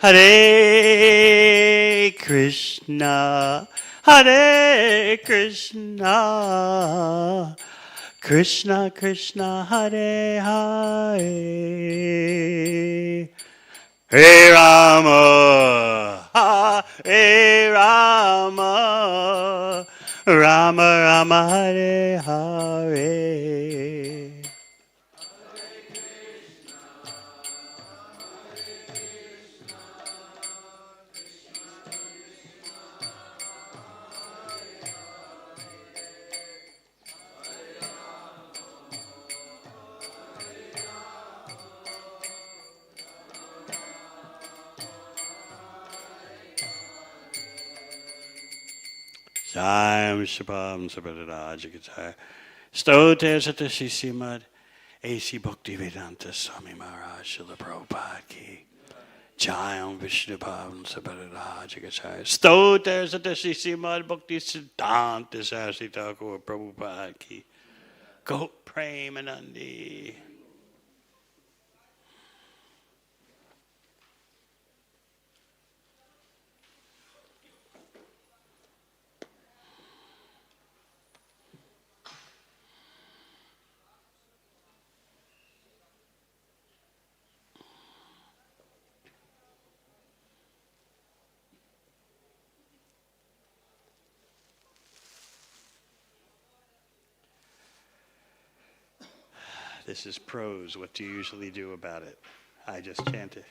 Hare Krishna, Hare Krishna, Krishna Krishna, Hare Hare, Hare Rama, Hare Rama, Rama Rama, Hare Hare. Jai Shabam Sabharaj Gita. Stote Satashi Srimad A.C. Bhaktivedanta Swami Maharaj Srila Prabhupada Ki. Jai Vishnu Bhavan Sabharaj Gita. Stote Satashi Srimad Bhakti Siddhanta Saraswati Thakur Prabhupada Ki. Go Premanandi. This is prose. What do you usually do about it? I just chant it.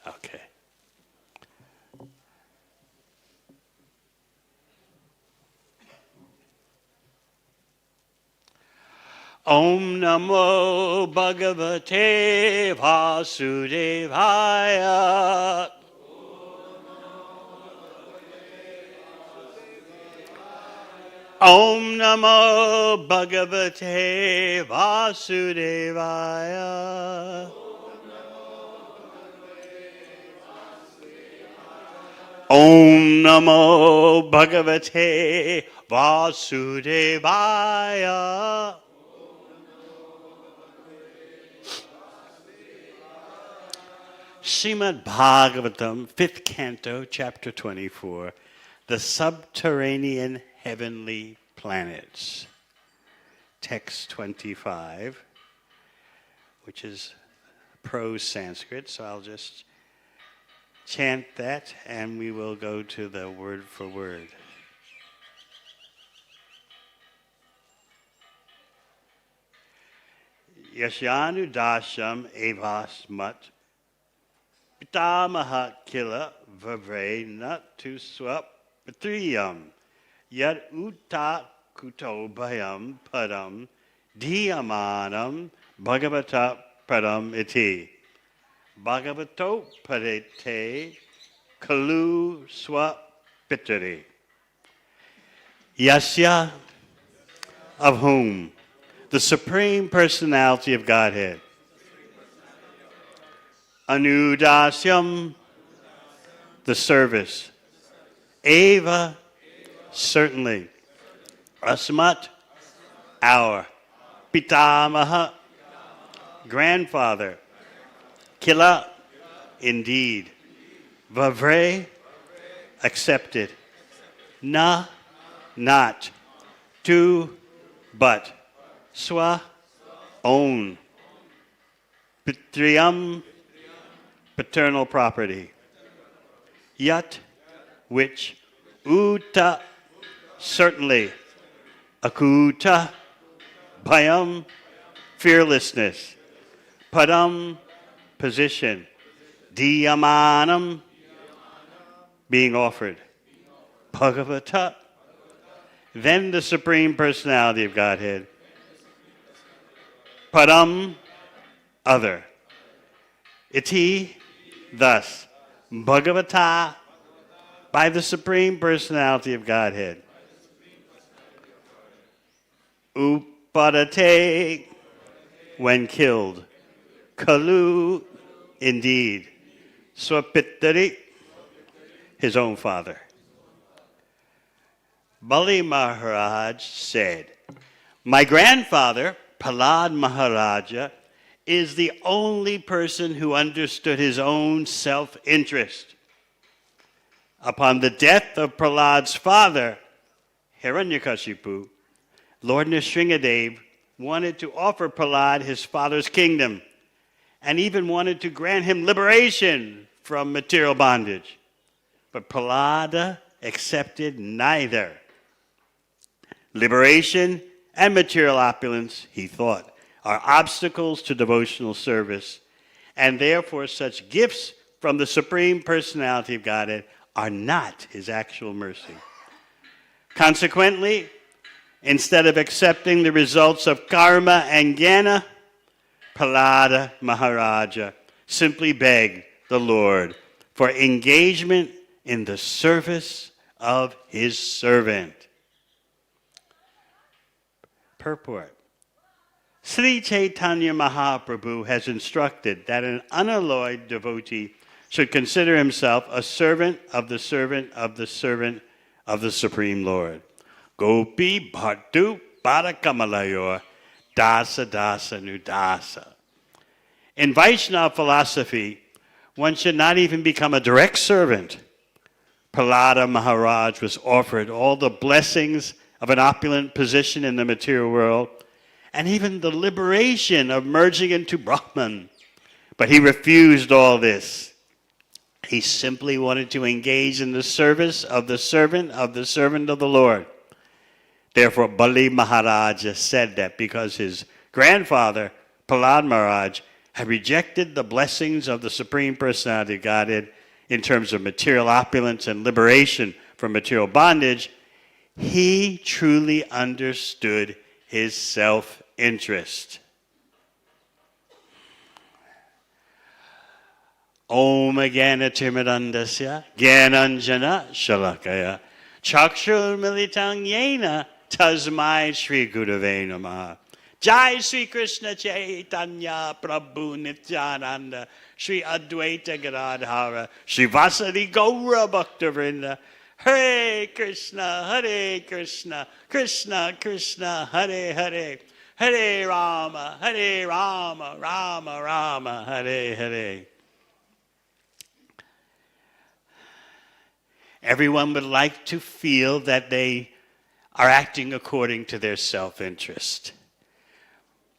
Okay. Om Namo Bhagavate Vasudevaya. Om Namo Bhagavate Vasudevaya. Om Namo Bhagavate Vasudevaya. Srimad Bhagavatam, 5th Canto, Chapter 24, The Subterranean Heavenly Planets. Text 25, which is prose Sanskrit, so I'll just chant that and we will go to the word for word. Yashanu dasham evasmat pitamaha kila vavre natu swap patriyam yad uta kuto bhayam padam diyamanam bhagavata padam iti bhagavato padete kalu swap pitari. Yasya, of whom? The Supreme Personality of Godhead. Anudasyam, the service. Eva, certainly. Asmat, our. Pitamaha, grandfather. Kila, indeed. Vavre, accepted. Na, not. Tu, but. Swa, own. Pitriyam, paternal property. Yat, which. Uta, certainly. Akuta, bhayam, fearlessness. Padam, position. Diyamanam, being offered. Bhagavata, then the Supreme Personality of Godhead. Padam, other. Iti, thus. Bhagavata, by the Supreme Personality of Godhead. Upadate, when killed. Kalu, indeed. Swapitari, his own father. Bali Maharaj said, my grandfather, Prahlad Maharaja, is the only person who understood his own self-interest. Upon the death of Prahlad's father, Hiranyakashipu, Lord Nrsingadev wanted to offer Prahlad his father's kingdom and even wanted to grant him liberation from material bondage. But Prahlada accepted neither. Liberation and material opulence, he thought, are obstacles to devotional service, and therefore such gifts from the Supreme Personality of Godhead are not his actual mercy. Consequently, instead of accepting the results of karma and jnana, Prahlada Maharaja simply begged the Lord for engagement in the service of his servant. Purport. Sri Chaitanya Mahaprabhu has instructed that an unalloyed devotee should consider himself a servant of the servant of the servant of the Supreme Lord. Gopi Bhartu Parakamalayor Dasa Dasa Nudasa. In Vaishnava philosophy, one should not even become a direct servant. Prahlada Maharaj was offered all the blessings of an opulent position in the material world and even the liberation of merging into Brahman. But he refused all this. He simply wanted to engage in the service of the servant of the Lord. Therefore, Bali Maharaja said that because his grandfather, Prahlad Maharaj, had rejected the blessings of the Supreme Personality of Godhead in terms of material opulence and liberation from material bondage, he truly understood his self-interest. Om Jnana Timirandasya Jnananjana Shalakaya Chakshur Militang Yena Tasmai Shri Gurave Namaha. Jai Sri Krishna Chaitanya Prabhu Nityananda Shri Advaita Gadadhara Shri Vasari Gaura Bhaktavrinda. Hare Krishna, Krishna Krishna, Hare Hare, Hare Rama, Rama Rama, Hare Hare. Everyone would like to feel that they are acting according to their self-interest.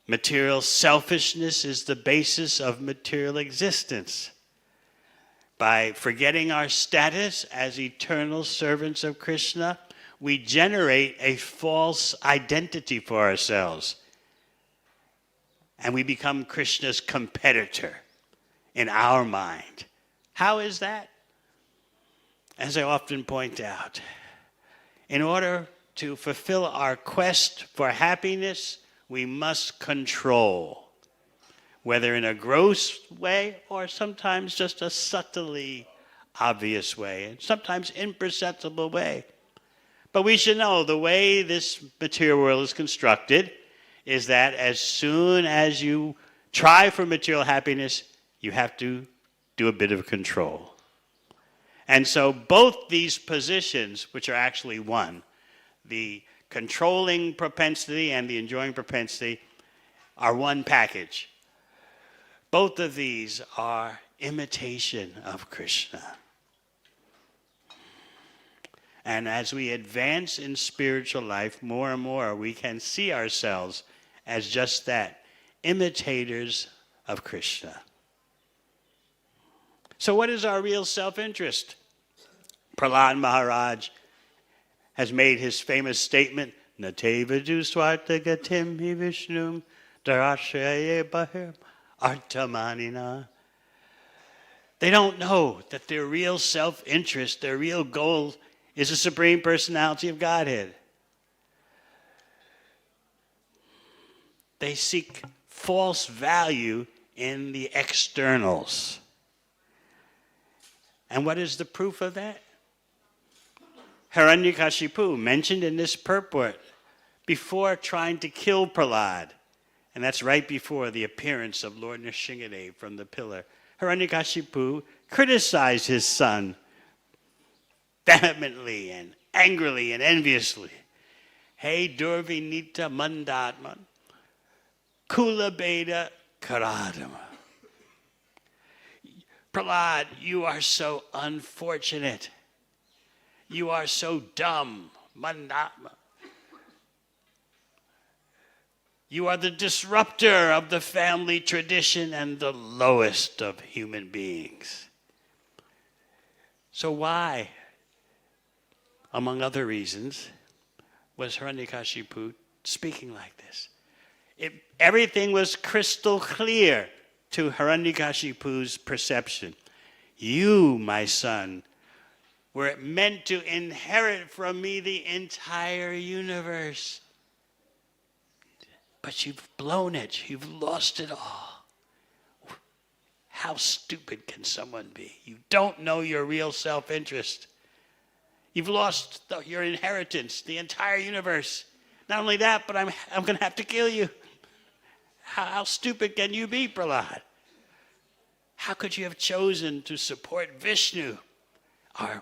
Material selfishness is the basis of material existence. By forgetting our status as eternal servants of Krishna, we generate a false identity for ourselves. And we become Krishna's competitor in our mind. How is that? As I often point out, in order to fulfill our quest for happiness, we must control, whether in a gross way or sometimes just a subtly obvious way, and sometimes imperceptible way. But we should know the way this material world is constructed is that as soon as you try for material happiness, you have to do a bit of control. And so both these positions, which are actually one, the controlling propensity and the enjoying propensity, are one package. Both of these are imitation of Krishna. And as we advance in spiritual life, more and more we can see ourselves as just that, imitators of Krishna. So what is our real self-interest? Prahlad Maharaj has made his famous statement, Nateva Juswarta Gatim Hi Vishnum Darashaye Bahir Artamanina. They don't know that their real self-interest, their real goal is the Supreme Personality of Godhead. They seek false value in the externals. And what is the proof of that? Hiranyakashipu, mentioned in this purport, before trying to kill Prahlad, and that's right before the appearance of Lord Nrsingadev from the pillar, Hiranyakashipu criticized his son vehemently and angrily and enviously. Hey Durvinita Mandatman, Kula Beda Karadama. Prahlad, you are so unfortunate. You are so dumb. Manatma. You are the disruptor of the family tradition and the lowest of human beings. So why, among other reasons, was Hiranyakashipu speaking like this? Everything was crystal clear to Hiranyakashipu's perception. You, my son, were meant to inherit from me the entire universe. But you've blown it. You've lost it all. How stupid can someone be? You don't know your real self-interest. You've lost your inheritance, the entire universe. Not only that, but I'm going to have to kill you. How stupid can you be, Prahlad? How could you have chosen to support Vishnu, our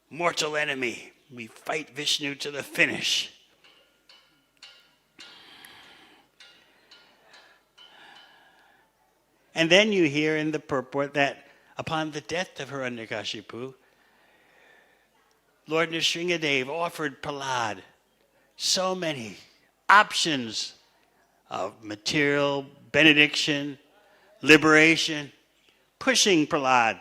mortal enemy? We fight Vishnu to the finish. And then you hear in the purport that upon the death of Hiranyakashipu, Lord Nrsingadev offered Prahlad so many options of material benediction, liberation, pushing Prahlad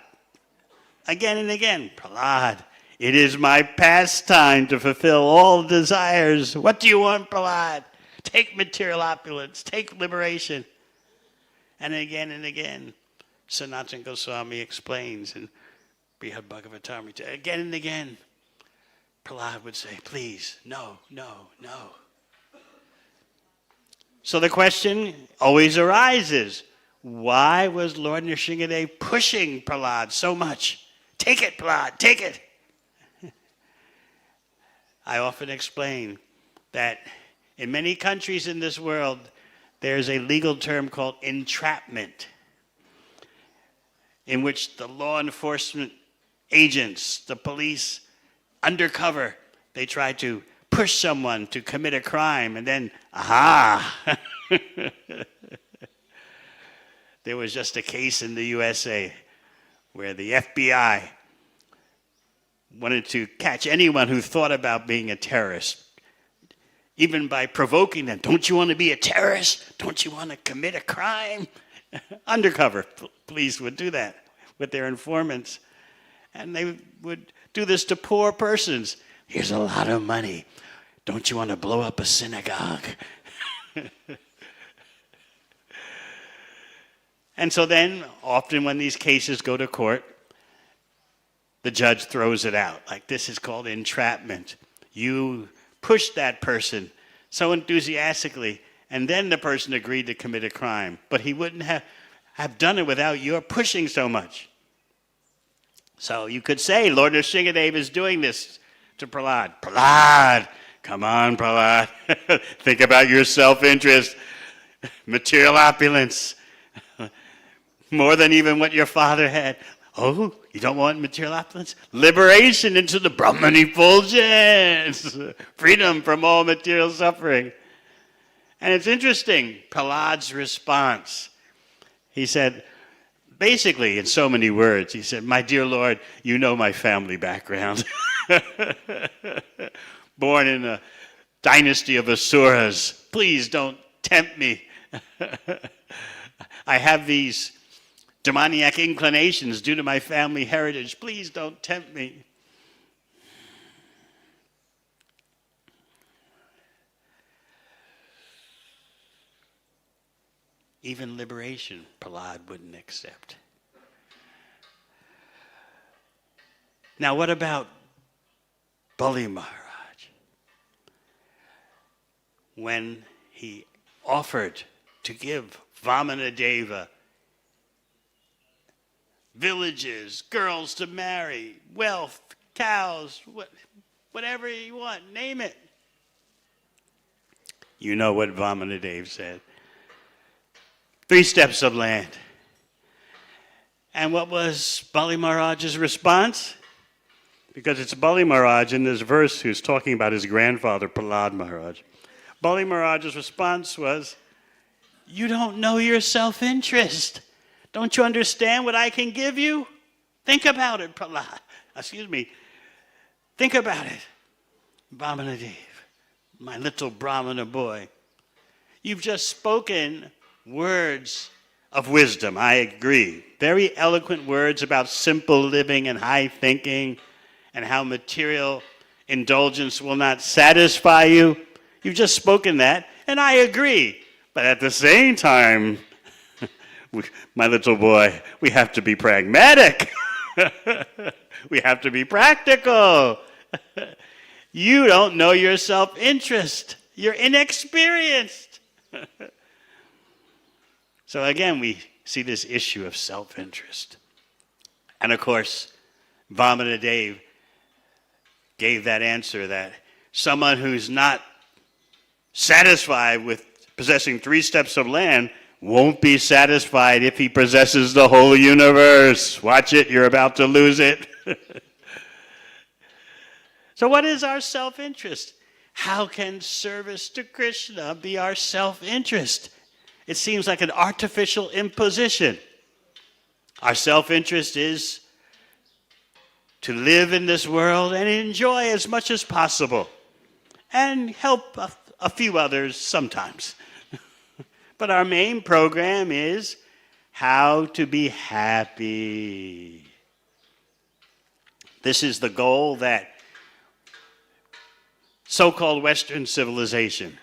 again and again. Prahlad, it is my pastime to fulfill all desires. What do you want, Prahlad? Take material opulence, take liberation. And again, Sanatana Goswami explains in Brihad Bhagavatam, again and again, Prahlad would say, please, no, no, no. So the question always arises, why was Lord Nrsingadev pushing Prahlad so much? Take it, Prahlad, take it. I often explain that in many countries in this world, there's a legal term called entrapment, in which the law enforcement agents, the police, undercover, they try to push someone to commit a crime, and then, aha! There was just a case in the USA where the FBI wanted to catch anyone who thought about being a terrorist, even by provoking them. Don't you want to be a terrorist? Don't you want to commit a crime? Undercover police would do that with their informants. And they would do this to poor persons. Here's a lot of money. Don't you want to blow up a synagogue? And so then, often when these cases go to court, the judge throws it out. Like, this is called entrapment. You pushed that person so enthusiastically, and then the person agreed to commit a crime. But he wouldn't have done it without your pushing so much. So you could say, Lord Nrsingadev is doing this to Prahlad. Prahlad, come on, Prahlad. Think about your self-interest, material opulence, more than even what your father had. Oh, you don't want material opulence? Liberation into the Brahman effulgence. Freedom from all material suffering. And it's interesting, Prahlad's response. He said, basically, in so many words, he said, my dear Lord, you know my family background. Born in a dynasty of Asuras. Please don't tempt me. I have these demoniac inclinations due to my family heritage. Please don't tempt me. Even liberation, Prahlad wouldn't accept. Now, what about Bali Maharaj? When he offered to give Vamanadeva villages, girls to marry, wealth, cows, whatever you want, name it. You know what Vamanadeva said. 3 steps of land. And what was Bali Maharaj's response? Because it's Bali Maharaj in this verse who's talking about his grandfather, Prahlad Maharaj. Bali Maharaj's response was, You don't know your self-interest. Don't you understand what I can give you? Think about it, Prahlad. Excuse me. Think about it. Vamanadev, my little Brahmana boy. You've just spoken words of wisdom, I agree. Very eloquent words about simple living and high thinking and how material indulgence will not satisfy you. You've just spoken that, and I agree. But at the same time, my little boy, we have to be pragmatic. We have to be practical. You don't know your self-interest. You're inexperienced. So again, we see this issue of self-interest. And of course, Vamanadev gave that answer that someone who's not satisfied with possessing 3 steps of land won't be satisfied if he possesses the whole universe. Watch it, you're about to lose it. So what is our self-interest? How can service to Krishna be our self-interest? It seems like an artificial imposition. Our self-interest is to live in this world and enjoy as much as possible and help a few others sometimes. But our main program is how to be happy. This is the goal that so-called Western civilization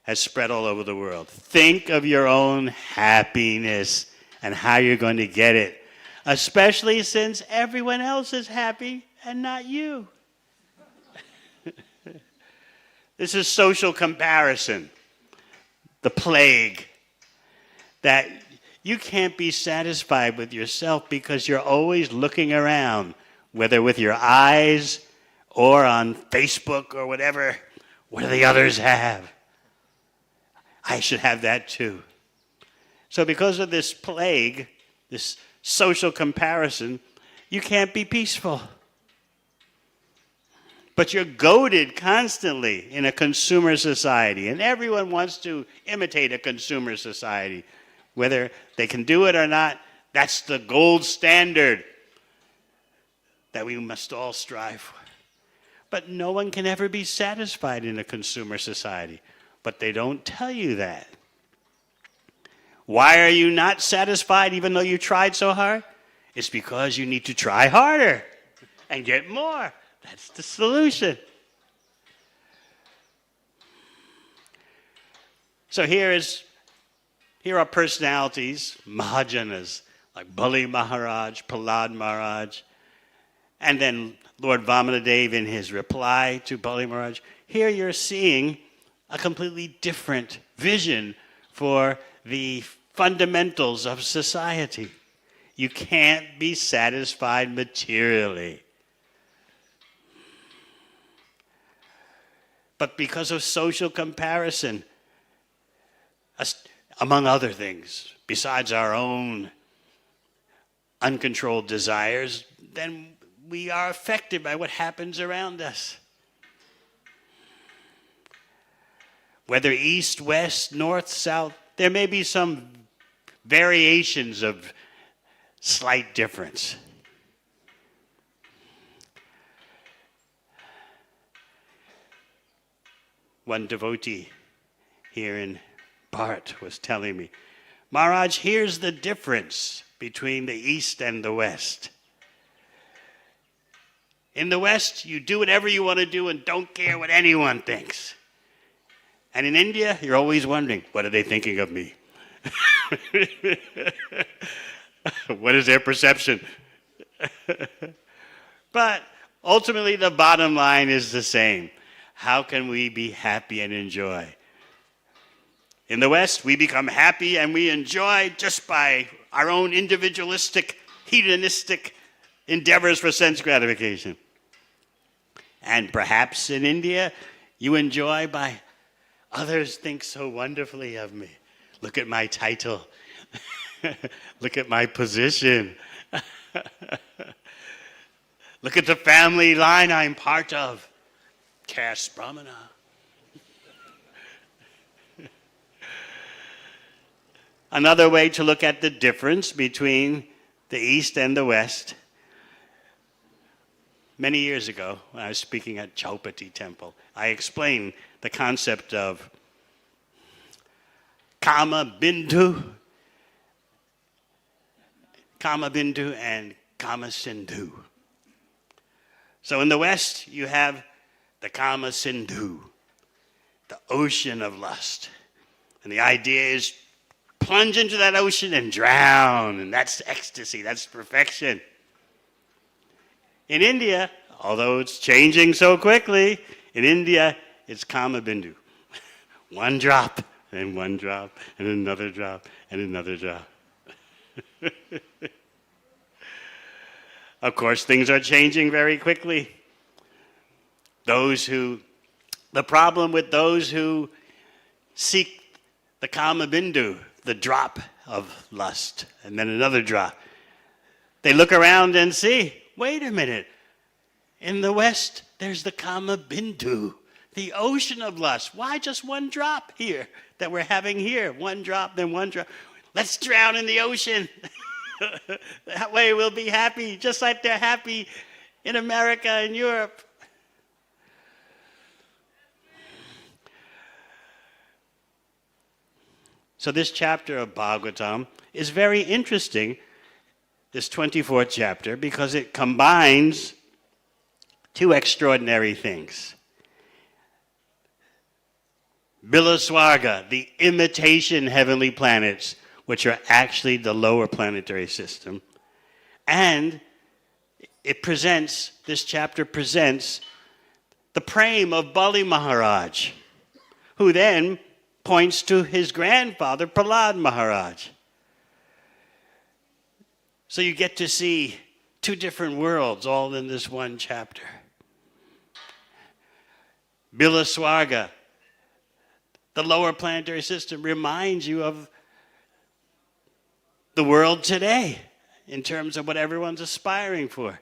has spread all over the world. Think of your own happiness and how you're going to get it, especially since everyone else is happy and not you. This is social comparison, the plague, that you can't be satisfied with yourself because you're always looking around, whether with your eyes or on Facebook or whatever. What do the others have? I should have that too. So because of this plague, this social comparison, you can't be peaceful. But you're goaded constantly in a consumer society, and everyone wants to imitate a consumer society. Whether they can do it or not, that's the gold standard that we must all strive for. But no one can ever be satisfied in a consumer society. But they don't tell you that. Why are you not satisfied even though you tried so hard? It's because you need to try harder and get more. That's the solution. So here are personalities, Mahajanas, like Bali Maharaj, Prahlad Maharaj, and then Lord Vamanadev in his reply to Bali Maharaj. Here you're seeing a completely different vision for the fundamentals of society. You can't be satisfied materially. But because of social comparison, among other things, besides our own uncontrolled desires, then we are affected by what happens around us. Whether east, west, north, south, there may be some variations of slight difference. One devotee here in Bharat was telling me, Maharaj, here's the difference between the East and the West. In the West, you do whatever you want to do and don't care what anyone thinks. And in India, you're always wondering, what are they thinking of me? What is their perception? But ultimately, the bottom line is the same. How can we be happy and enjoy? In the West, we become happy and we enjoy just by our own individualistic, hedonistic endeavors for sense gratification. And perhaps in India, you enjoy by others think so wonderfully of me. Look at my title. Look at my position. Look at the family line I'm part of. Caste Brahmana. Another way to look at the difference between the East and the West. Many years ago, when I was speaking at Chaupati Temple, I explained the concept of Kama Bindu and Kama Sindhu. So in the West, you have the Kama Sindhu, the ocean of lust. And the idea is plunge into that ocean and drown, and that's ecstasy, that's perfection. In India, although it's changing so quickly, in India, it's Kama Bindu. One drop, and one drop, and another drop, and another drop. Of course, things are changing very quickly. The problem with those who seek the Kama Bindu, the drop of lust, and then another drop, they look around and see, wait a minute, in the West, there's the Kama Bindu, the ocean of lust. Why just one drop here that we're having here? One drop, then one drop. Let's drown in the ocean. That way we'll be happy, just like they're happy in America and Europe. So this chapter of Bhagavatam is very interesting, this 24th chapter, because it combines two extraordinary things. Bilaswarga, the imitation heavenly planets, which are actually the lower planetary system. And this chapter presents the prema of Bali Maharaj, who then points to his grandfather, Prahlad Maharaj. So you get to see two different worlds all in this one chapter. Bilaswarga, the lower planetary system, reminds you of the world today in terms of what everyone's aspiring for.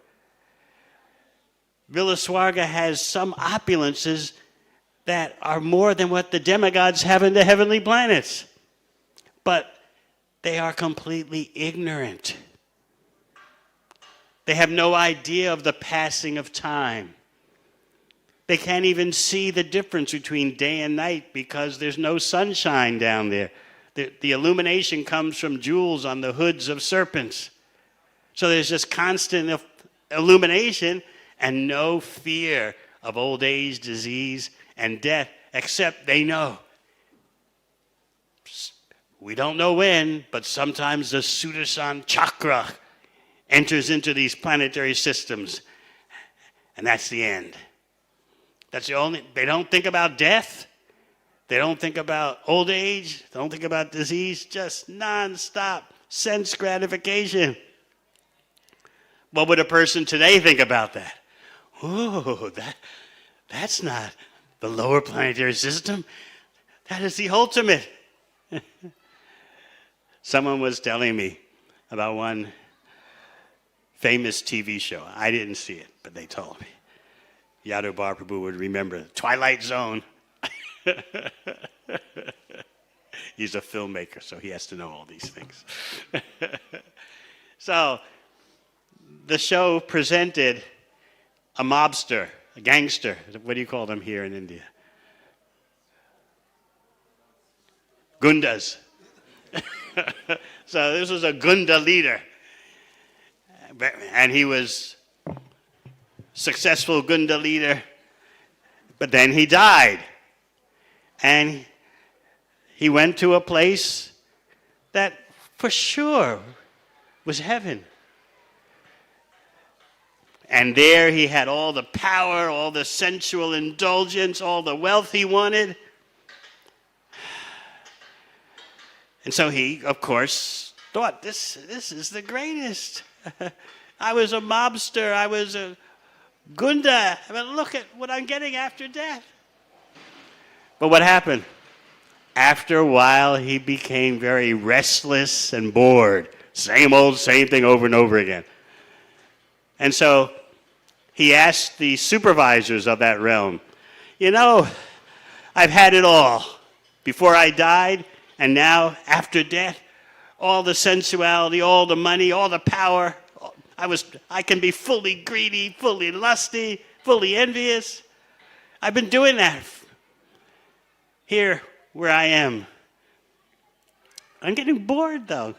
Bilaswarga has some opulences that are more than what the demigods have in the heavenly planets. But they are completely ignorant. They have no idea of the passing of time. They can't even see the difference between day and night because there's no sunshine down there. The illumination comes from jewels on the hoods of serpents. So there's just constant illumination and no fear of old age, disease, and death, except they know. We don't know when, but sometimes the Sudarshan chakra enters into these planetary systems, and that's the end. They don't think about death. They don't think about old age. They don't think about disease. Just non-stop sense gratification. What would a person today think about that? Oh, that's not the lower planetary system. That is the ultimate. Someone was telling me about one famous TV show. I didn't see it, but they told me. Yadu Bar Prabhu would remember Twilight Zone. He's a filmmaker, so he has to know all these things. So the show presented a mobster, a gangster. What do you call them here in India? Gundas. So this was a Gunda leader. And he was successful Gunda leader. But then he died. And he went to a place that for sure was heaven. And there he had all the power, all the sensual indulgence, all the wealth he wanted. And so he, of course, thought, this is the greatest. I was a mobster. I was a Gunda. I mean, look at what I'm getting after death. But what happened? After a while, he became very restless and bored. Same thing over and over again. And so he asked the supervisors of that realm, I've had it all. Before I died, and now after death, all the sensuality, all the money, all the power. I can be fully greedy, fully lusty, fully envious. I've been doing that here where I am. I'm getting bored though.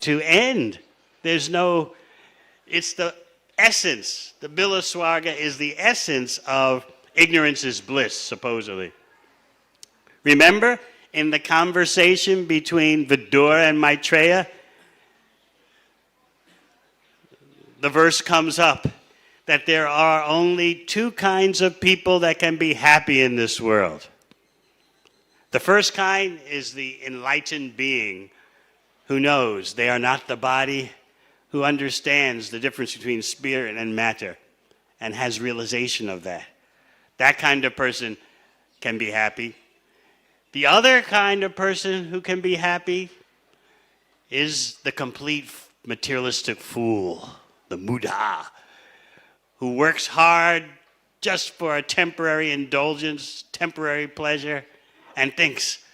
To end, it's the essence. The Bilaswarga is the essence of ignorance is bliss, supposedly. Remember in the conversation between Vidura and Maitreya, the verse comes up that there are only two kinds of people that can be happy in this world. The first kind is the enlightened being who knows they are not the body, who understands the difference between spirit and matter and has realization of that. That kind of person can be happy. The other kind of person who can be happy is the complete materialistic fool, the Buddha, who works hard just for a temporary indulgence, temporary pleasure, and thinks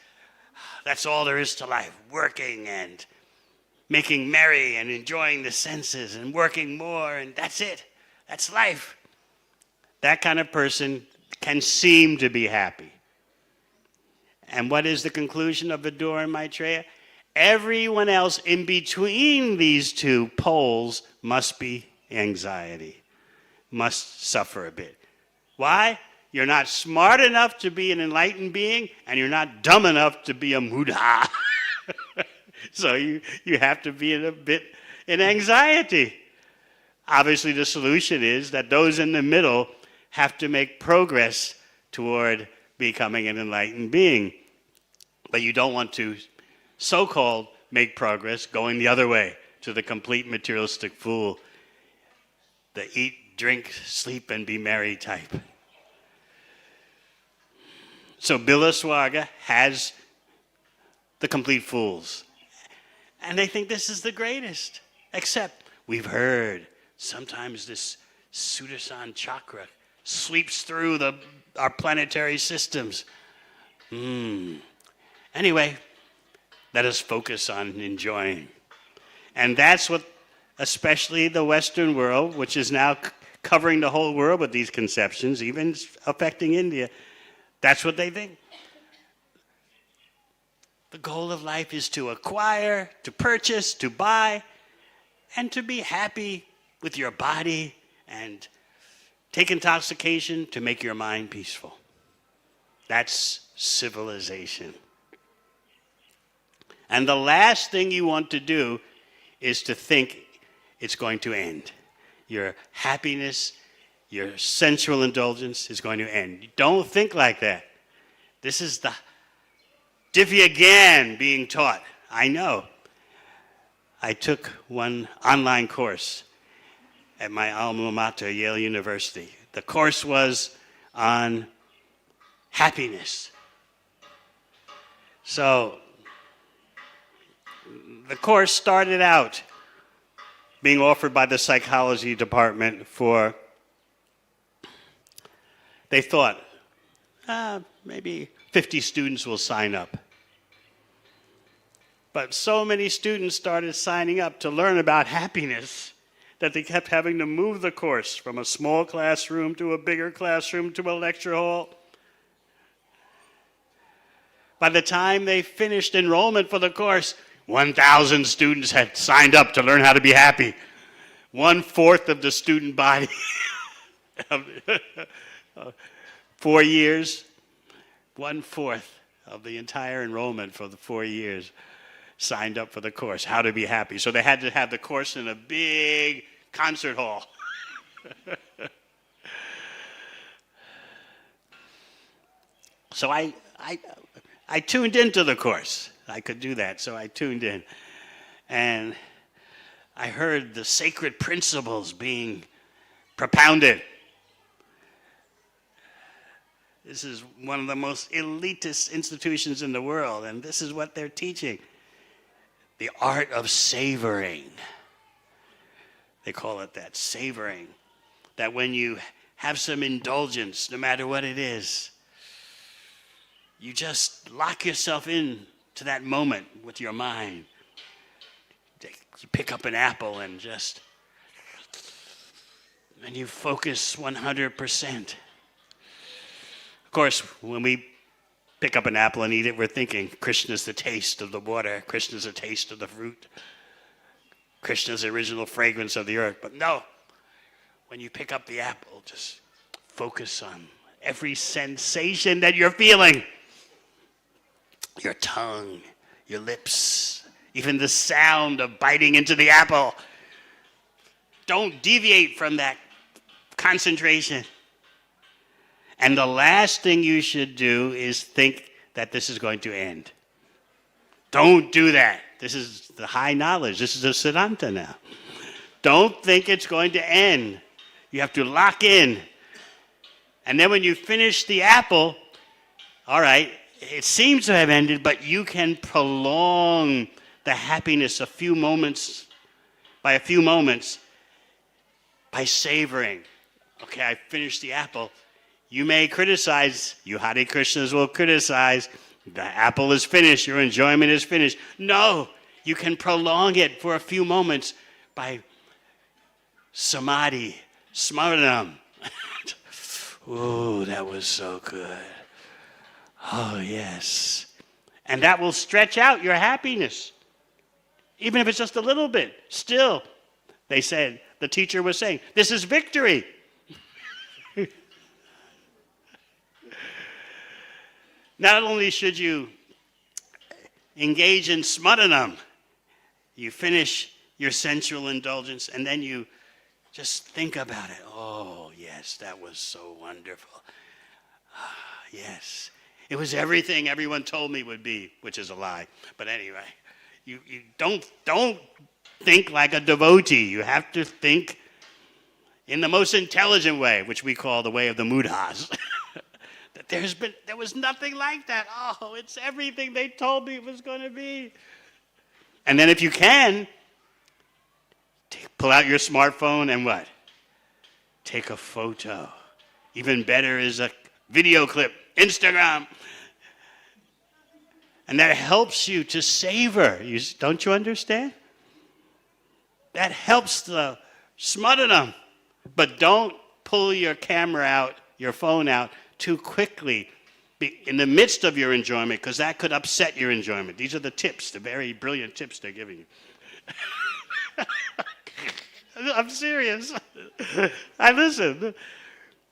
that's all there is to life, working and making merry and enjoying the senses and working more, and that's it. That's life. That kind of person can seem to be happy. And what is the conclusion of Vidura and Maitreya? Everyone else in between these two poles must be anxiety, must suffer a bit. Why? You're not smart enough to be an enlightened being, and you're not dumb enough to be a Buddha. So you have to be a bit in anxiety. Obviously, the solution is that those in the middle have to make progress toward becoming an enlightened being. But you don't want to so-called make progress going the other way to the complete materialistic fool, the eat, drink, sleep, and be merry type. So Bilaswarga has the complete fools. And they think this is the greatest. Except we've heard sometimes this Sudarshan chakra sweeps through our planetary systems. Anyway, let us focus on enjoying. And that's what especially the Western world, which is now covering the whole world with these conceptions, even affecting India, that's what they think. The goal of life is to acquire, to purchase, to buy, and to be happy with your body and take intoxication to make your mind peaceful. That's civilization. And the last thing you want to do is to think it's going to end. Your happiness, your sensual indulgence is going to end. Don't think like that. This is the Divya Gyan being taught. I know. I took one online course at my alma mater, Yale University. The course was on happiness. So the course started out being offered by the psychology department for, they thought, maybe 50 students will sign up. But so many students started signing up to learn about happiness that they kept having to move the course from a small classroom to a bigger classroom to a lecture hall. By the time they finished enrollment for the course, 1,000 students had signed up to learn how to be happy. 1/4 of the student body. 4 years, 1/4 of the entire enrollment for the 4 years signed up for the course, How to Be Happy. So they had to have the course in a big concert hall. So I tuned into the course. I could do that, so I tuned in. And I heard the sacred principles being propounded. This is one of the most elitist institutions in the world, and this is what they're teaching. The art of savoring. They call it that, savoring. That when you have some indulgence, no matter what it is, you just lock yourself in to that moment with your mind. you pick up an apple and you focus 100%. Of course, when we pick up an apple and eat it, we're thinking, Krishna's the taste of the water, Krishna's the taste of the fruit, Krishna's the original fragrance of the earth. But no, when you pick up the apple, just focus on every sensation that you're feeling. Your tongue, your lips, even the sound of biting into the apple. Don't deviate from that concentration. And the last thing you should do is think that this is going to end. Don't do that. This is the high knowledge. This is the Siddhanta now. Don't think it's going to end. You have to lock in. And then when you finish the apple, all right, it seems to have ended, but you can prolong the happiness a few moments by savoring. Okay, I finished the apple. You may criticize, you Hare Krishnas will criticize, the apple is finished, your enjoyment is finished. No, you can prolong it for a few moments by samadhi, smaranam. Ooh, that was so good. Oh, yes. And that will stretch out your happiness. Even if it's just a little bit. Still, they said, the teacher was saying, this is victory. Not only should you engage in smaranam, you finish your sensual indulgence, and then you just think about it. Oh, yes, that was so wonderful. Yes. It was everything everyone told me would be, which is a lie. But anyway, you don't think like a devotee. You have to think in the most intelligent way, which we call the way of the Mudas. That there was nothing like that. Oh, it's everything they told me it was going to be. And then if you can, pull out your smartphone and what? Take a photo. Even better is a video clip, Instagram. And that helps you to savor. Don't you understand? That helps the smaranam. But don't pull your camera out, your phone out, too quickly in the midst of your enjoyment, because that could upset your enjoyment. These are the tips, the very brilliant tips they're giving you. I'm serious. I listen.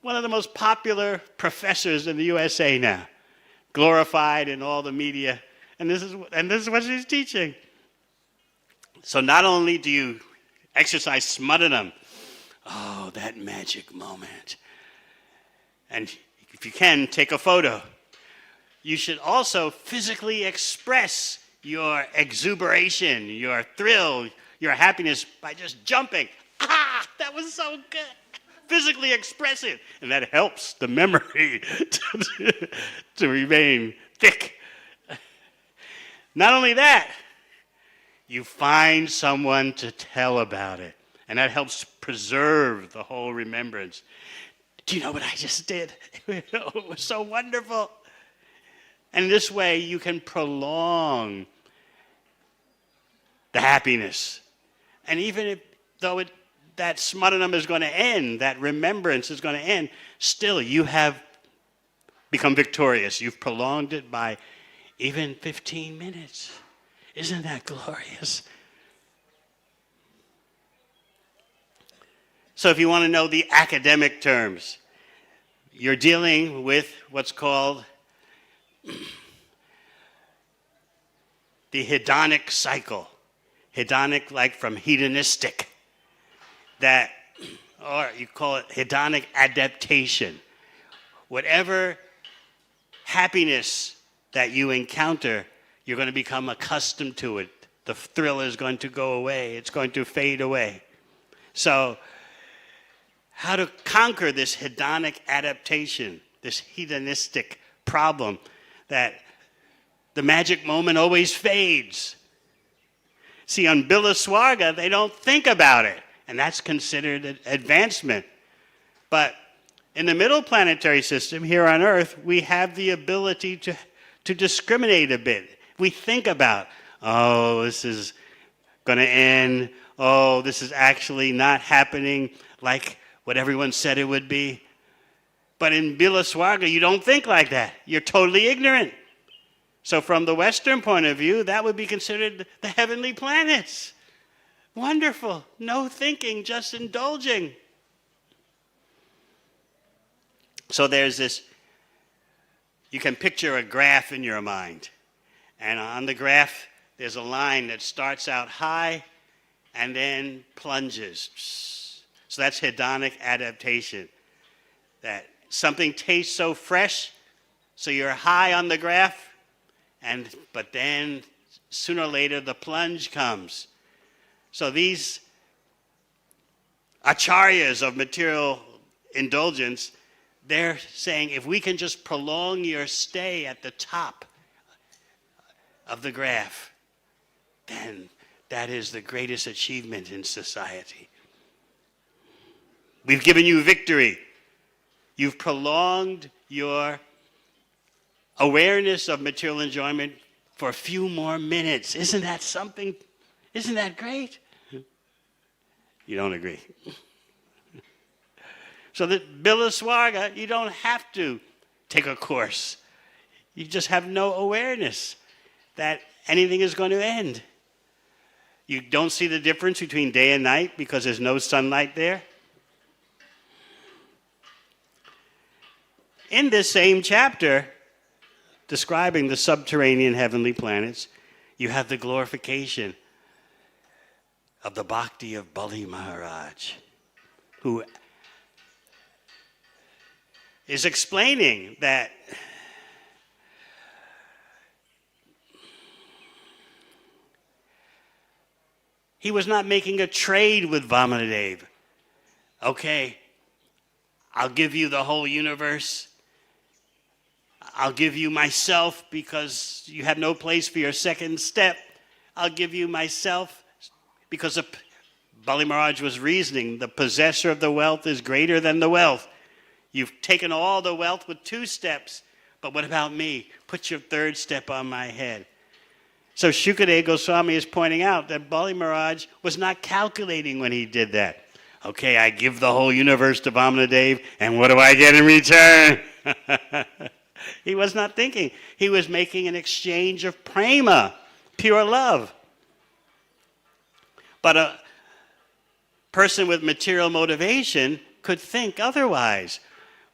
One of the most popular professors in the USA now, glorified in all the media, and this is what she's teaching. So not only do you exercise smaranam, oh, that magic moment, and if you can, take a photo. You should also physically express your exuberation, your thrill, your happiness by just jumping. Ah, that was so good. Physically express it. And that helps the memory to remain thick. Not only that, you find someone to tell about it. And that helps preserve the whole remembrance. Do you know what I just did? It was so wonderful. And this way you can prolong the happiness. And even though that smaranam is going to end, that remembrance is going to end, still you have become victorious. You've prolonged it by even 15 minutes. Isn't that glorious? So if you want to know the academic terms, you're dealing with what's called the hedonic cycle. Hedonic, like from hedonistic. That, or you call it hedonic adaptation. Whatever happiness that you encounter, you're going to become accustomed to it. The thrill is going to go away. It's going to fade away. So, how to conquer this hedonic adaptation, this hedonistic problem that the magic moment always fades. See, on Bilaswarga, they don't think about it, and that's considered an advancement. But in the middle planetary system, here on Earth, we have the ability to discriminate a bit. We think about, oh, this is going to end. Oh, this is actually not happening like what everyone said it would be. But in Bilaswarga, you don't think like that. You're totally ignorant. So from the Western point of view, that would be considered the heavenly planets. Wonderful. No thinking, just indulging. So there's this, you can picture a graph in your mind. And on the graph, there's a line that starts out high and then plunges. So that's hedonic adaptation. That something tastes so fresh, so you're high on the graph, but then sooner or later the plunge comes. So these acharyas of material indulgence, they're saying if we can just prolong your stay at the top of the graph, then that is the greatest achievement in society. We've given you victory. You've prolonged your awareness of material enjoyment for a few more minutes. Isn't that something? Isn't that great? You don't agree. So that Bilaswarga, you don't have to take a course. You just have no awareness that anything is going to end. You don't see the difference between day and night because there's no sunlight there. In this same chapter, describing the subterranean heavenly planets, you have the glorification of the bhakti of Bali Maharaj, who is explaining that he was not making a trade with Vamanadev. Okay, I'll give you the whole universe. I'll give you myself because you have no place for your second step. I'll give you myself because Bali Maharaj was reasoning, the possessor of the wealth is greater than the wealth. You've taken all the wealth with 2 steps, but what about me? Put your 3rd step on my head. So Shukadeva Goswami is pointing out that Bali Maharaj was not calculating when he did that. Okay, I give the whole universe to Vamanadev, and what do I get in return? He was not thinking. He was making an exchange of prema, pure love. But a person with material motivation could think otherwise.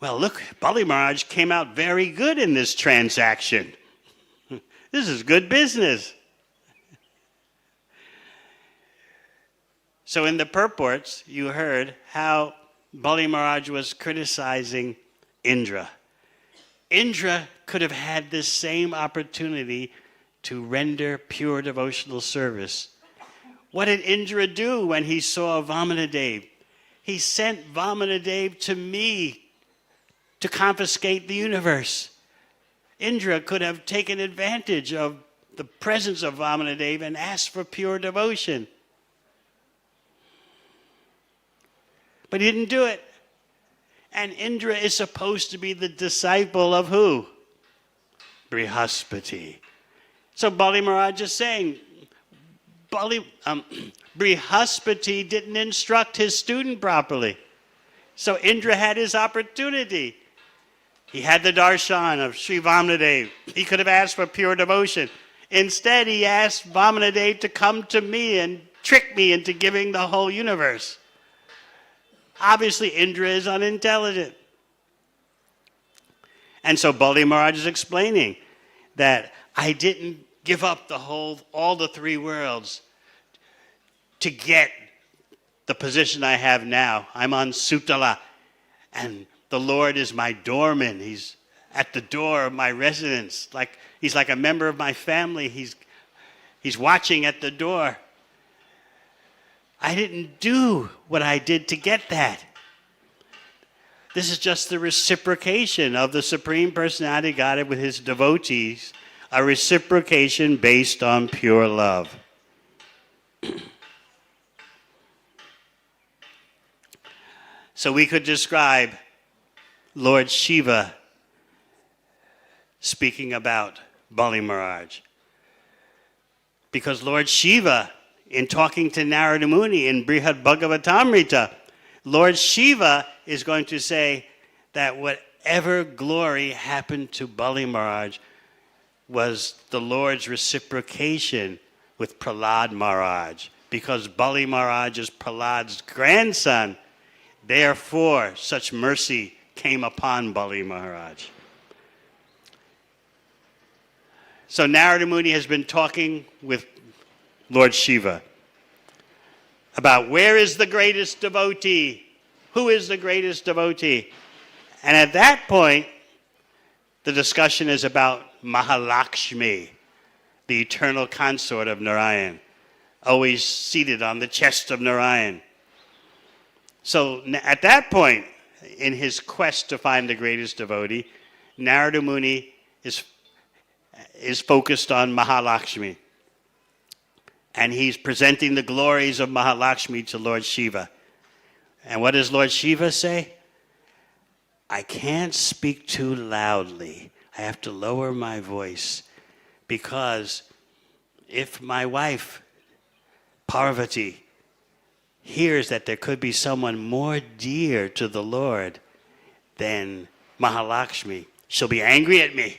Well, look, Bali Maharaj came out very good in this transaction. This is good business. So in the purports, you heard how Bali Maharaj was criticizing Indra. Indra could have had this same opportunity to render pure devotional service. What did Indra do when he saw Vamanadev? He sent Vamanadev to me to confiscate the universe. Indra could have taken advantage of the presence of Vamanadev and asked for pure devotion. But he didn't do it. And Indra is supposed to be the disciple of who? Brihaspati. So Bali Maharaj is saying, Brihaspati didn't instruct his student properly. So Indra had his opportunity. He had the darshan of Sri Vamanadev. He could have asked for pure devotion. Instead, he asked Vamanadev to come to me and trick me into giving the whole universe. Obviously, Indra is unintelligent. And so Bali Maharaj is explaining that I didn't give up all the 3 worlds to get the position I have now. I'm on Sutala, and the Lord is my doorman. He's at the door of my residence. He's like a member of my family. He's watching at the door. I didn't do what I did to get that. This is just the reciprocation of the Supreme Personality of Godhead with his devotees, a reciprocation based on pure love. So we could describe Lord Shiva speaking about Bali Maharaj. Because Lord Shiva in talking to Narada Muni in Brihad Bhagavatamrita, Lord Shiva is going to say that whatever glory happened to Bali Maharaj was the Lord's reciprocation with Prahlad Maharaj. Because Bali Maharaj is Prahlad's grandson, therefore such mercy came upon Bali Maharaj. So Narada Muni has been talking with Lord Shiva about where is the greatest devotee? Who is the greatest devotee? And at that point, the discussion is about Mahalakshmi, the eternal consort of Narayan, always seated on the chest of Narayan. So at that point, in his quest to find the greatest devotee, Narada Muni is focused on Mahalakshmi. And he's presenting the glories of Mahalakshmi to Lord Shiva. And what does Lord Shiva say? I can't speak too loudly. I have to lower my voice, because if my wife, Parvati, hears that there could be someone more dear to the Lord than Mahalakshmi, she'll be angry at me.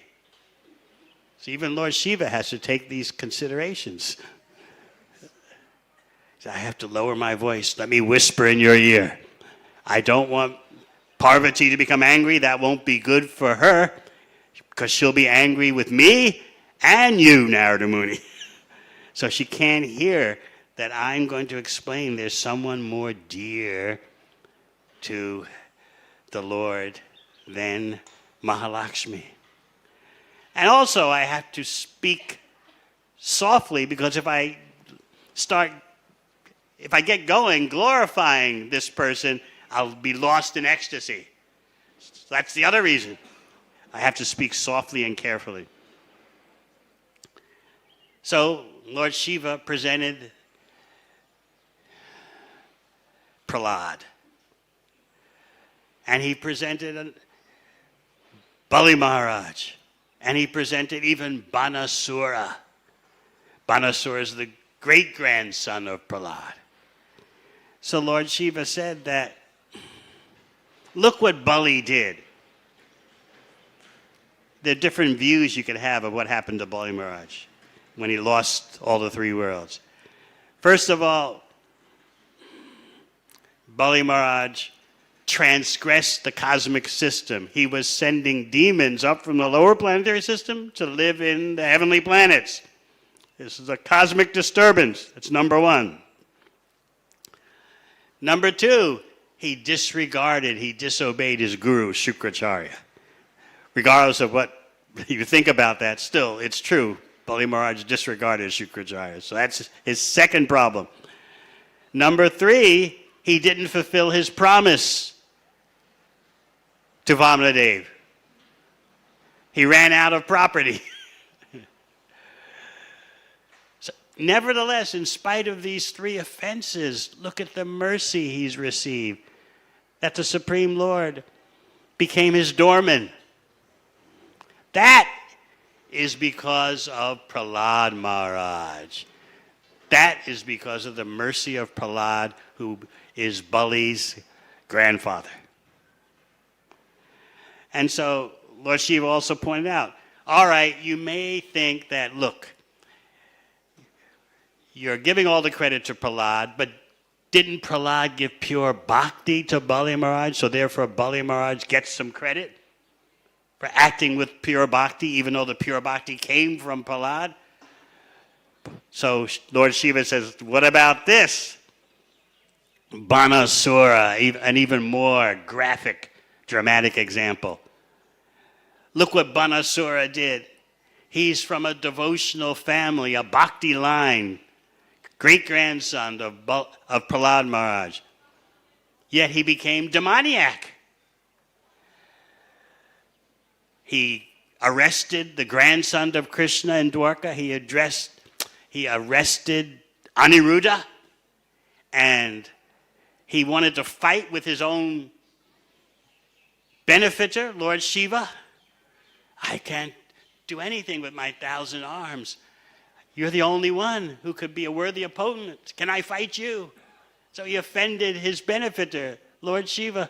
So even Lord Shiva has to take these considerations. I have to lower my voice. Let me whisper in your ear. I don't want Parvati to become angry. That won't be good for her, because she'll be angry with me and you, Narada Muni. So she can't hear that I'm going to explain there's someone more dear to the Lord than Mahalakshmi. And also I have to speak softly, because if I get going glorifying this person, I'll be lost in ecstasy. So that's the other reason. I have to speak softly and carefully. So Lord Shiva presented Prahlad. And he presented Bali Maharaj. And he presented even Banasura. Banasura is the great-grandson of Prahlad. So Lord Shiva said that, look what Bali did. There are different views you could have of what happened to Bali Maharaj when he lost all the three worlds. First of all, Bali Maharaj transgressed the cosmic system. He was sending demons up from the lower planetary system to live in the heavenly planets. This is a cosmic disturbance. That's number one. Number two, he disobeyed his guru, Shukracharya. Regardless of what you think about that, still, it's true. Bali Maharaj disregarded Shukracharya. So that's his second problem. Number three, he didn't fulfill his promise to Vamanadev. He ran out of property. Nevertheless, in spite of these three offenses, look at the mercy he's received. That the Supreme Lord became his doorman. That is because of Prahlad Maharaj. That is because of the mercy of Prahlad, who is Bali's grandfather. And so Lord Shiva also pointed out, all right, you may think that, look, you're giving all the credit to Prahlad, but didn't Prahlad give pure bhakti to Bali Maharaj, so therefore Bali Maharaj gets some credit for acting with pure bhakti, even though the pure bhakti came from Prahlad? So Lord Shiva says, what about this? Banasura, an even more graphic, dramatic example. Look what Banasura did. He's from a devotional family, a bhakti line, great-grandson of Prahlad Maharaj. Yet he became demoniac. He arrested the grandson of Krishna in Dwarka. He arrested Aniruddha, and he wanted to fight with his own benefactor, Lord Shiva. I can't do anything with my 1,000 arms. You're the only one who could be a worthy opponent. Can I fight you? So he offended his benefactor, Lord Shiva.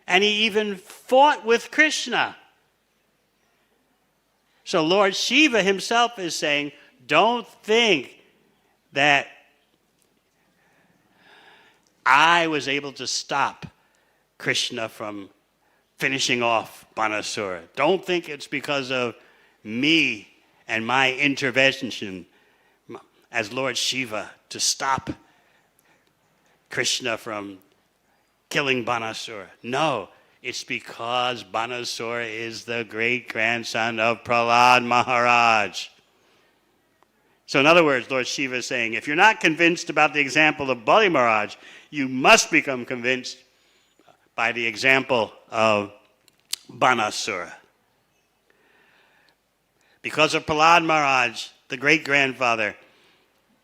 And he even fought with Krishna. So Lord Shiva himself is saying, don't think that I was able to stop Krishna from finishing off Banasura. Don't think it's because of me and my intervention as Lord Shiva to stop Krishna from killing Banasura. No, it's because Banasura is the great-grandson of Prahlad Maharaj. So in other words, Lord Shiva is saying, if you're not convinced about the example of Bali Maharaj, you must become convinced by the example of Banasura. Because of Prahlad Maharaj, the great-grandfather,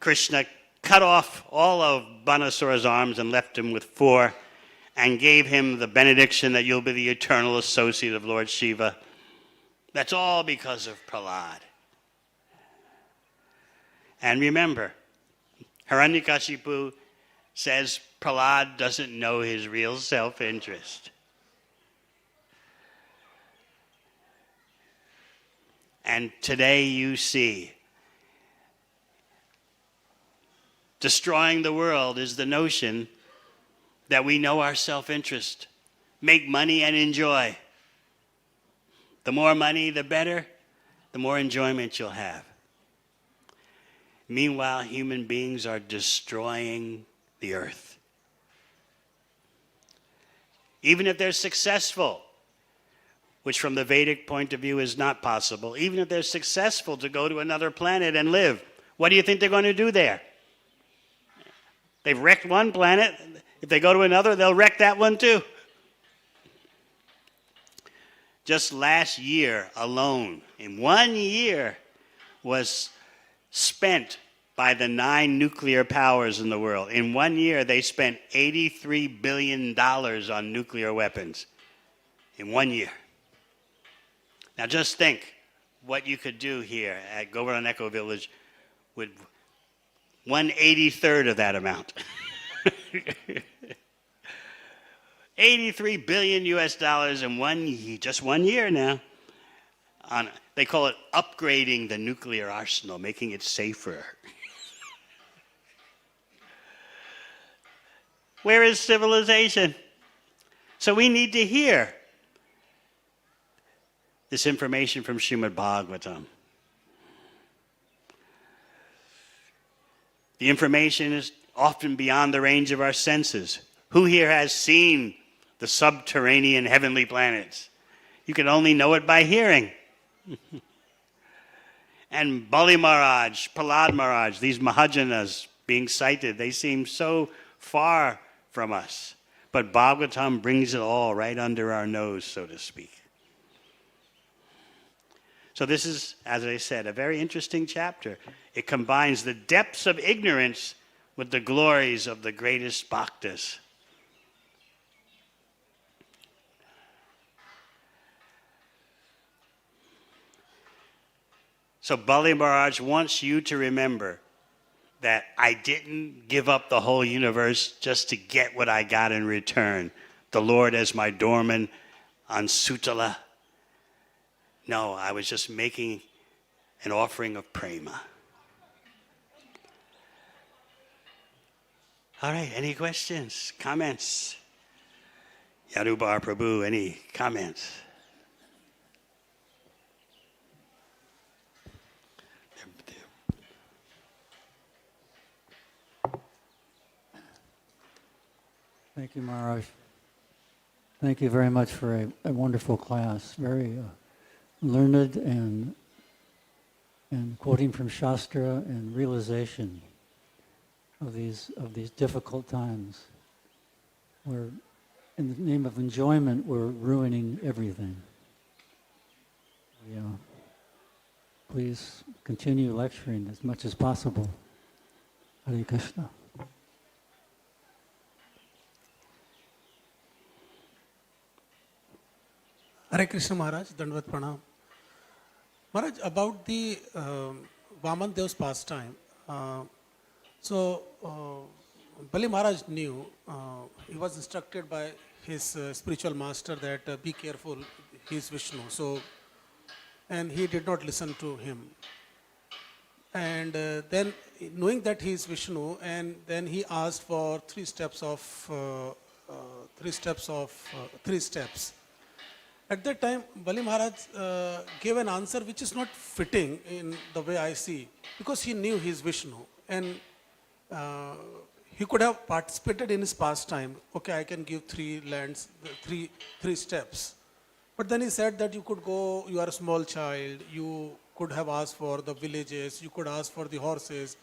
Krishna cut off all of Banasura's arms and left him with 4, and gave him the benediction that you'll be the eternal associate of Lord Shiva. That's all because of Prahlad. And remember, Hiranyakashipu says Prahlad doesn't know his real self-interest. And today you see, destroying the world is the notion that we know our self-interest, make money and enjoy. The more money, the better, the more enjoyment you'll have. Meanwhile, human beings are destroying the earth. Even if they're successful, which from the Vedic point of view is not possible, even if they're successful to go to another planet and live, what do you think they're going to do there? They've wrecked one planet. If they go to another, they'll wreck that one too. Just last year alone, in 1 year, was spent by the 9 nuclear powers in the world. In 1 year, they spent $83 billion on nuclear weapons. In 1 year. Now just think what you could do here at Govardhan Eco Village with 1/83 of that amount. 83 billion US dollars in just 1 year now. They call it upgrading the nuclear arsenal, making it safer. Where is civilization? So we need to hear this information from Srimad Bhagavatam. The information is often beyond the range of our senses. Who here has seen the subterranean heavenly planets? You can only know it by hearing. And Bali Maharaj, Prahlad Maharaj, these Mahajanas being cited, they seem so far from us. But Bhagavatam brings it all right under our nose, so to speak. So this is, as I said, a very interesting chapter. It combines the depths of ignorance with the glories of the greatest bhaktas. So Bali Maharaj wants you to remember that I didn't give up the whole universe just to get what I got in return. The Lord as my doorman on Sutala. No, I was just making an offering of prema. All right, any questions, comments? Yadubar Prabhu, any comments? Thank you, Maharaj. Thank you very much for a wonderful class. Very learned and quoting from Shastra and realization of these difficult times, where in the name of enjoyment we're ruining everything. Yeah. Please continue lecturing as much as possible. Hare Krishna. Hare Krishna Maharaj, Dandavat Pranam. Maharaj, about the Vaman Dev's pastime, Bali Maharaj knew, he was instructed by his spiritual master that be careful, he is Vishnu. So, and he did not listen to him. And then, knowing that he is Vishnu, and then he asked for three steps. At that time, Bali Maharaj gave an answer which is not fitting in the way I see, because he knew he is Vishnu, and he could have participated in his pastime. Okay, I can give three lands, three steps. But then he said that you could go, you are a small child, you could have asked for the villages, you could ask for the horses.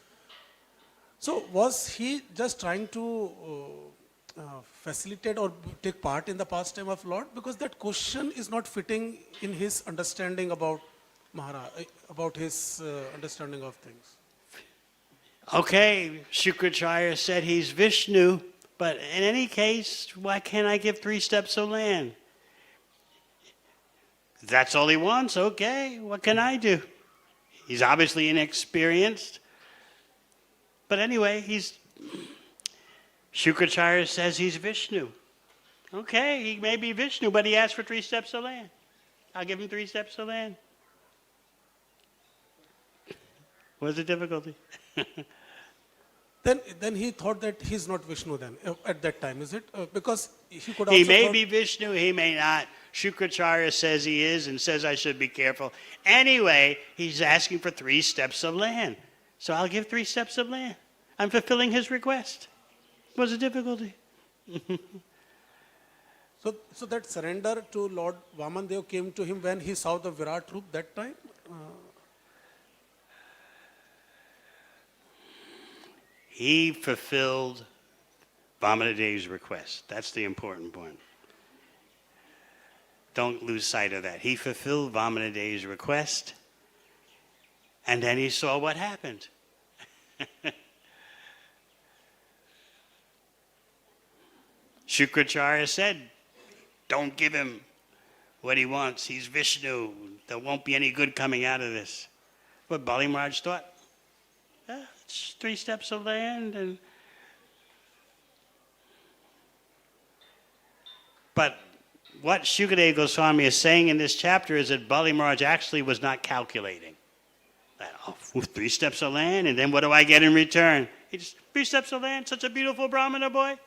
So was he just trying to facilitate or take part in the pastime of Lord? Because that question is not fitting in his understanding about Maharaj, about his understanding of things. Okay, Shukracharya said he's Vishnu, but in any case, why can't I give 3 steps of land? That's all he wants, okay, what can I do? He's obviously inexperienced. But anyway, Shukracharya says he's Vishnu. Okay, he may be Vishnu, but he asked for 3 steps of land. I'll give him 3 steps of land. What's the difficulty? Then he thought that he's not Vishnu then, at that time, is it? Because he could also He may be Vishnu, he may not. Shukracharya says he is and says I should be careful. Anyway, he's asking for 3 steps of land. So I'll give 3 steps of land. I'm fulfilling his request. What's the difficulty? So that surrender to Lord Vamandev came to him when he saw the Virat Roop that time? He fulfilled Vamanadev's request. That's the important point. Don't lose sight of that. He fulfilled Vamanadev's request, and then he saw what happened. Shukracharya said, don't give him what he wants. He's Vishnu. There won't be any good coming out of this. But Bali Maharaj thought, it's 3 steps of land. But what Shukadeva Goswami is saying in this chapter is that Bali Maharaj actually was not calculating. That, 3 steps of land, and then what do I get in return? He just, 3 steps of land, such a beautiful Brahmana boy.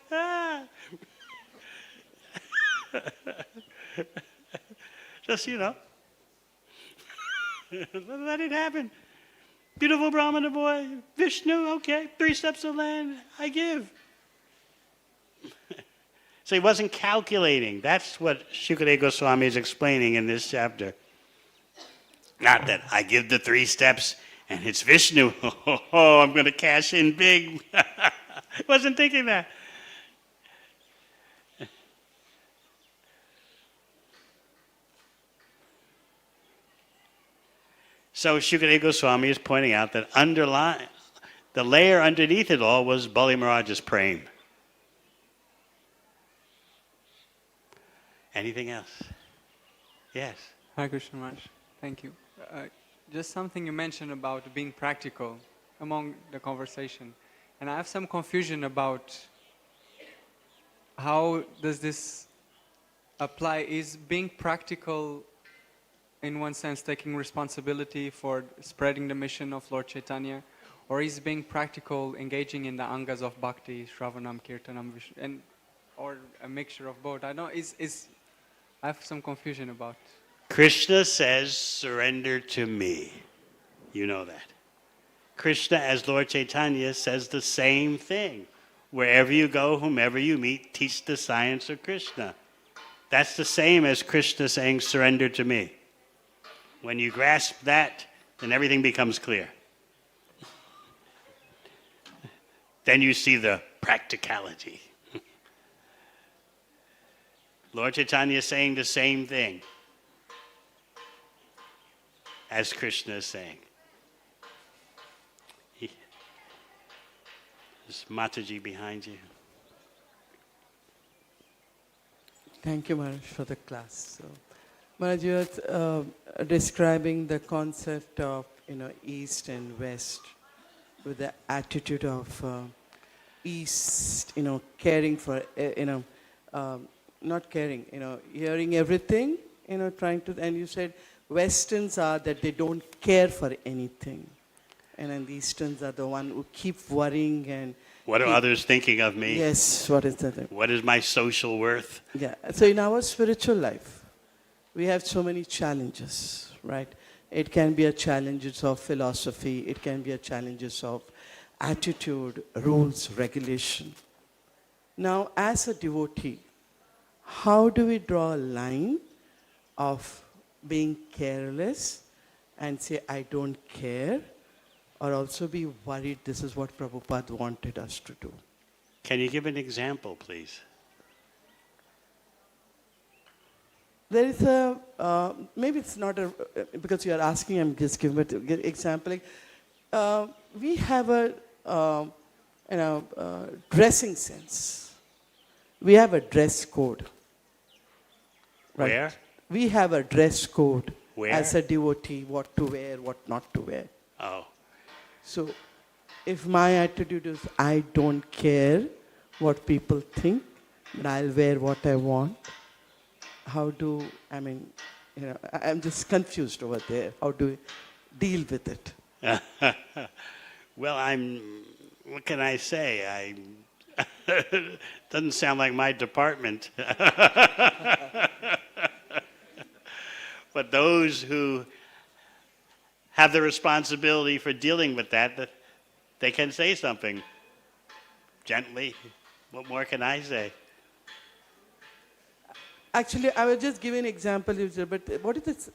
Just, let it happen. Beautiful Brahmana boy, Vishnu, okay, 3 steps of land, I give. So he wasn't calculating. That's what Shukadeva Goswami is explaining in this chapter. Not that I give the 3 steps and it's Vishnu. Oh, I'm going to cash in big. Wasn't thinking that. So Shukadeva Goswami is pointing out that the layer underneath it all was Bali Maharaj's prema. Anything else? Yes. Hare Krishna Maharaj. Thank you. Just something you mentioned about being practical among the conversation. And I have some confusion about how does this apply? Is being practical, in one sense, taking responsibility for spreading the mission of Lord Chaitanya? Or is being practical engaging in the angas of bhakti, shravanam, kirtanam, or a mixture of both? I know I have some confusion about. Krishna says, surrender to me. You know that. Krishna, as Lord Chaitanya, says the same thing. Wherever you go, whomever you meet, teach the science of Krishna. That's the same as Krishna saying, surrender to me. When you grasp that, then everything becomes clear. Then you see the practicality. Lord Chaitanya is saying the same thing as Krishna is saying. There's Mataji behind you. Thank you, Maharaj, for the class. So, Maharaj, you are describing the concept of, East and West with the attitude of East, caring for, not caring, hearing everything, trying to, and you said Westerns are that they don't care for anything. And then the Easterns are the one who keep worrying and... What are others thinking of me? Yes, what is that? What is my social worth? Yeah, so in our spiritual life, we have so many challenges, right? It can be a challenges of philosophy, it can be a challenges of attitude, rules, regulation. Now, as a devotee, how do we draw a line of being careless and say, I don't care, or also be worried, this is what Prabhupada wanted us to do? Can you give an example, please? There is a, maybe it's not a, because you are asking, I'm just giving an example. We have a, dressing sense. We have a dress code. Right? Where? We have a dress code. Where? As a devotee, what to wear, what not to wear. Oh. So, if my attitude is, I don't care what people think, but I'll wear what I want, I'm just confused over there. How do we deal with it? Well, what can I say? Doesn't sound like my department. But those who have the responsibility for dealing with that, they can say something gently. What more can I say? Actually, I was just giving an example, but what is this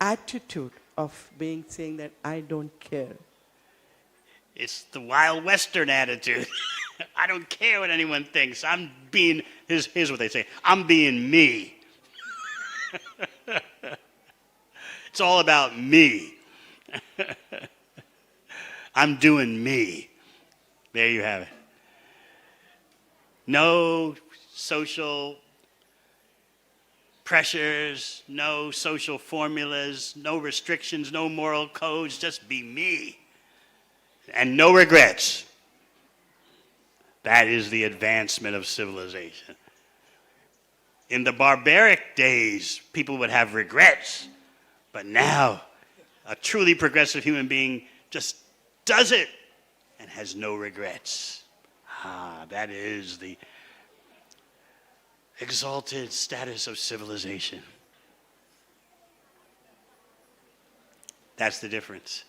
attitude of saying that I don't care? It's the wild Western attitude. I don't care what anyone thinks. I'm being, here's what they say, I'm being me. It's all about me. I'm doing me. There you have it. No social pressures, no social formulas, no restrictions, no moral codes, just be me. And no regrets. That is the advancement of civilization. In the barbaric days, people would have regrets. But now, a truly progressive human being just does it and has no regrets. That is the exalted status of civilization. That's the difference.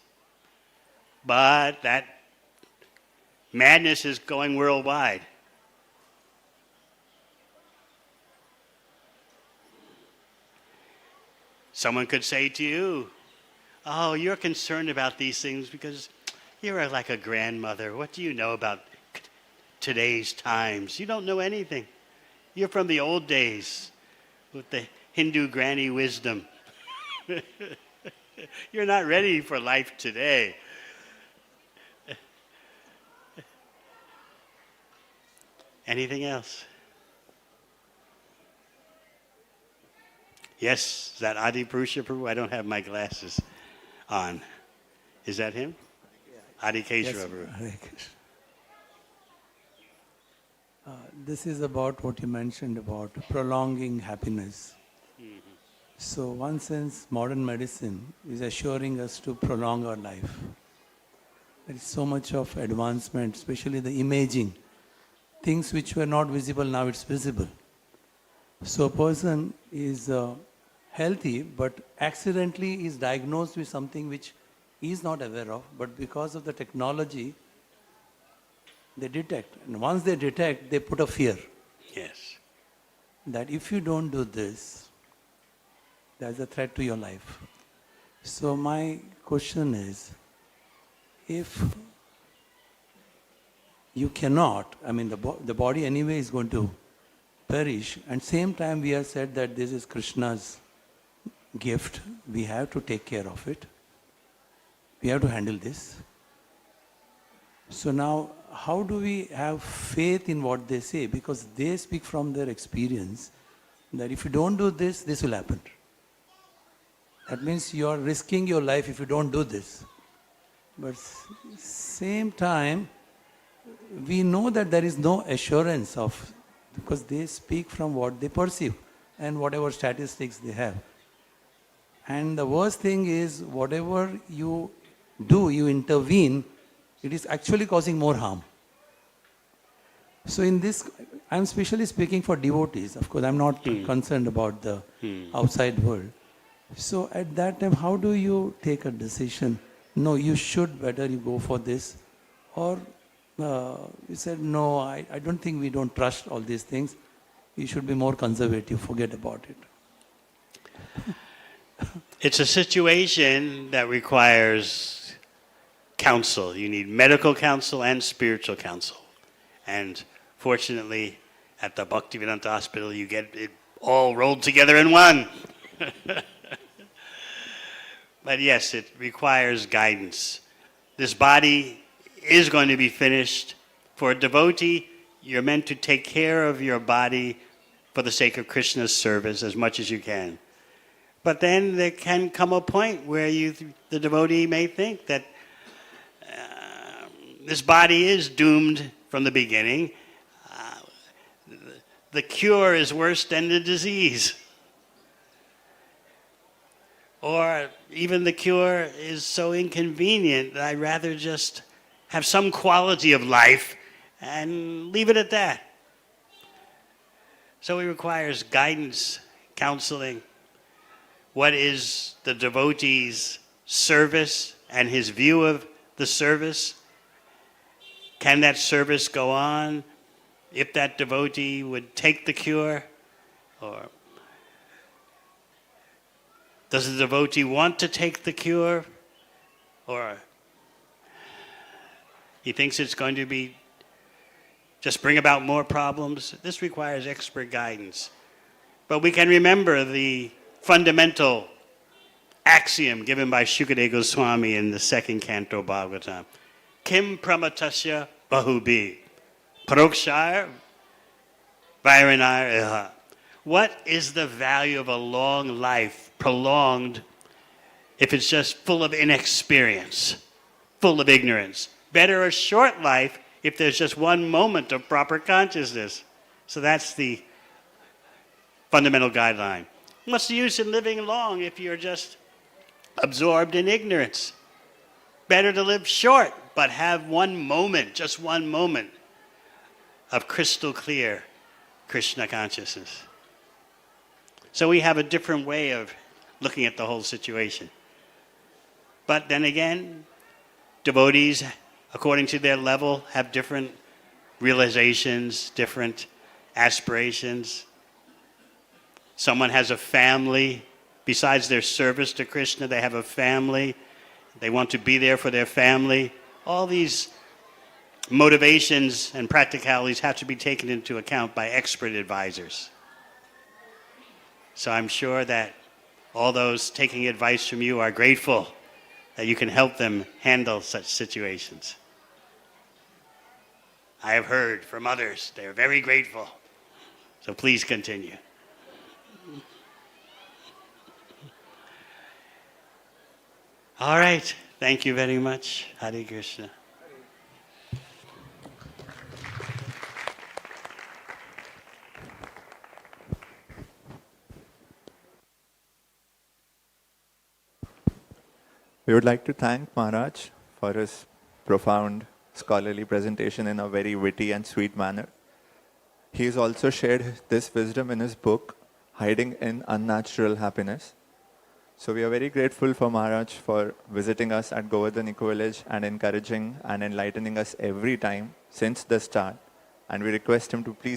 But that madness is going worldwide. Someone could say to you, oh, you're concerned about these things because you're like a grandmother. What do you know about today's times? You don't know anything. You're from the old days with the Hindu granny wisdom. You're not ready for life today. Anything else? Yes, is that Adi Purusha Prabhu? I don't have my glasses on. Is that him? Yeah. Adi Keshava Prabhu. Hare Krishna. This is about what you mentioned about prolonging happiness. Mm-hmm. So one sense, modern medicine is assuring us to prolong our life. There is so much of advancement, especially the imaging. Things which were not visible, now it's visible. So a person is healthy, but accidentally is diagnosed with something which he is not aware of, but because of the technology, they detect. And once they detect, they put a fear. Yes. That if you don't do this, there's a threat to your life. So my question is, if you cannot, the body anyway is going to perish, and same time we have said that this is Krishna's gift, we have to take care of it. We have to handle this. So now, how do we have faith in what they say? Because they speak from their experience that if you don't do this, this will happen. That means you are risking your life if you don't do this. But same time, we know that there is no assurance of, because they speak from what they perceive and whatever statistics they have. And the worst thing is, whatever you do, you intervene, it is actually causing more harm. So in this, I'm especially speaking for devotees. Of course, I'm not concerned about the outside world. So at that time, how do you take a decision? No, you should better you go for this. Or you said, no, I don't think we don't trust all these things. You should be more conservative, forget about it. It's a situation that requires counsel. You need medical counsel and spiritual counsel. And fortunately, at the Bhaktivedanta Hospital, you get it all rolled together in one. But yes, it requires guidance. This body is going to be finished. For a devotee, you're meant to take care of your body for the sake of Krishna's service as much as you can. But then there can come a point where the devotee may think that this body is doomed from the beginning. The cure is worse than the disease. Or even the cure is so inconvenient that I'd rather just have some quality of life and leave it at that. So it requires guidance, counseling. What is the devotee's service and his view of the service? Can that service go on if that devotee would take the cure? Or does the devotee want to take the cure? Or he thinks it's going to just bring about more problems? This requires expert guidance. But we can remember the fundamental axiom given by Shukadeva Goswami in the second canto Bhagavatam. Kim pramatasya bahubi, parokshar vairanayar iha. What is the value of a long life, prolonged, if it's just full of inexperience, full of ignorance? Better a short life if there's just one moment of proper consciousness. So that's the fundamental guideline. What's the use in living long if you're just absorbed in ignorance? Better to live short, but have one moment, just one moment of crystal clear Krishna consciousness. So we have a different way of looking at the whole situation. But then again, devotees, according to their level, have different realizations, different aspirations. Someone has a family. Besides their service to Krishna, they have a family. They want to be there for their family. All these motivations and practicalities have to be taken into account by expert advisors. So I'm sure that all those taking advice from you are grateful that you can help them handle such situations. I have heard from others, they're very grateful. So please continue. All right. Thank you very much. Hare Krishna. We would like to thank Maharaj for his profound scholarly presentation in a very witty and sweet manner. He has also shared this wisdom in his book, Hiding in Unnatural Happiness. So we are very grateful for Maharaj for visiting us at Govardhan Eco Village and encouraging and enlightening us every time since the start. And we request him to please